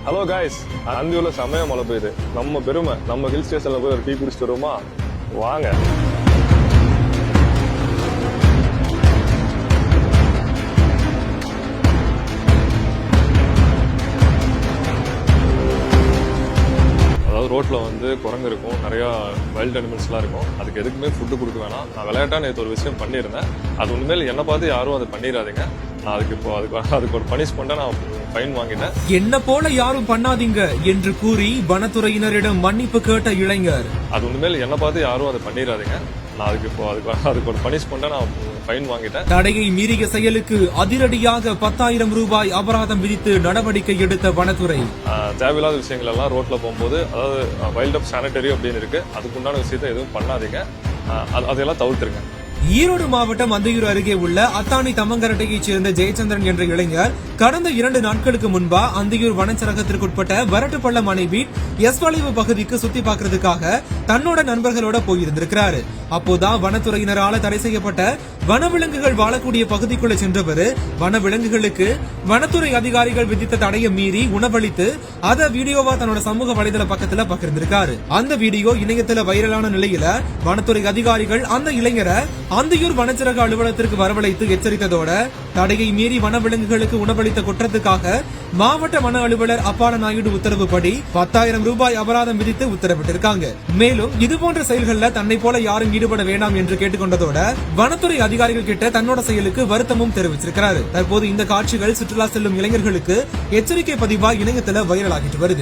Hello guys, அந்தியூர்ல செமையா மழை பெய்யுது. நம்ம பெருமை, நம்ம ஹில் ஸ்டேஷன்ல போய் ஒரு டீ குடிச்சிட்டு வருவோமா? வாங்க. அதாவது ரோட்ல வந்து குரங்கு இருக்கும், நிறைய வைல்ட் அனிமல்ஸ்லாம் இருக்கும். அதுக்கு எதுக்குமே ஃபுட்டு கொடுக்க வேணாம். நான் விளையாட்டா நேற்று ஒரு விஷயம் பண்ணியிருந்தேன். அது உண்மையில என்ன பார்த்து யாரும் அதை பண்ணிடாதீங்க. நான் அதுக்கு ஒரு பனிஷ்மெண்டா நான் ஃபைன் வாங்கிட்டேன். என்ன போல யாரும் பண்ணாதீங்க என்று கூறி வனத்துறையினரிடம் மன்னிப்பு கேட்ட இளைஞர். அது உண்மையில என்ன பார்த்து யாரும் அதை பண்ணிடாதீங்க. நான் அதுக்கு ஒரு பனிஷ்மெண்டா நான் ஃபைன் வாங்கிட்டேன். தடையை மீறிய செயலுக்கு அதிரடியாக 10,000 ரூபாய் அபராதம் விதித்து நடவடிக்கை எடுத்த வனத்துறை. தேவையில்லாத விஷயங்கள் எல்லாம் ரோட்ல போகும்போது, அதாவது வைல்ட் லைஃப் சானிட்டரி அப்படின்னு இருக்கு, அதுக்குண்டான விஷயத்த எதுவும் பண்ணாதீங்க. அதெல்லாம் தவிர்த்துருங்க. ஈரோடு மாவட்டம் அந்தியூர் அருகே உள்ள அத்தானி தம்மங்கரட்டையைச் சேர்ந்த ஜெயச்சந்திரன் என்ற இளைஞர் கடந்த 2 நாட்களுக்கு முன்பா அந்தியூர் வனச்சரகத்திற்குட்பட்ட வரட்டுப்பள்ளம் மனைவி எஸ் வளைவு பகுதிக்கு சுத்தி பார்க்கறதுக்காக தன்னோட நண்பர்களோட போயிருந்திருக்கிறாரு. அப்போதான் வனத்துறையினரால தடை செய்யப்பட்ட வனவிலங்குகள் வாழக்கூடிய பகுதிக்குள்ள சென்றவர் வனவிலங்குகளுக்கு வனத்துறை அதிகாரிகள் விதித்த தடையை மீறி உணவளித்து அதை வீடியோவா தன்னோட சமூக வலைதள பக்கத்துல பகிர்ந்திருக்காரு. அந்த வீடியோ இணையத்துல வைரலான நிலையில வனத்துறை அதிகாரிகள் அந்த இளைஞரை அந்தியூர் வனச்சரக அலுவலகத்திற்கு வரவழைத்து எச்சரித்ததோட தடையை மீறி வனவிலங்குகளுக்கு உணவளித்த குற்றத்துக்காக மாவட்ட வன அலுவலர் அப்பால நாயுடு உத்தரவுப்படி 10,000 ரூபாய் அபராதம் விதித்து உத்தரவிட்டிருக்காங்க. மேலும் இதுபோன்ற செயல்கள்ல தன்னை போல யாரும் ஈடுபட வேண்டாம் என்று கேட்டுக்கொண்டதோட வனத்துறை அதிகாரிகள் கிட்ட தன்னோட செயலுக்கு வருத்தமும் தெரிவிச்சிருக்கிறாரு. தற்போது இந்த காட்சிகள் சுற்றுலா செல்லும் இளைஞர்களுக்கு எச்சரிக்கை பதிவா இணையத்துல வைரலாகிட்டு வருது.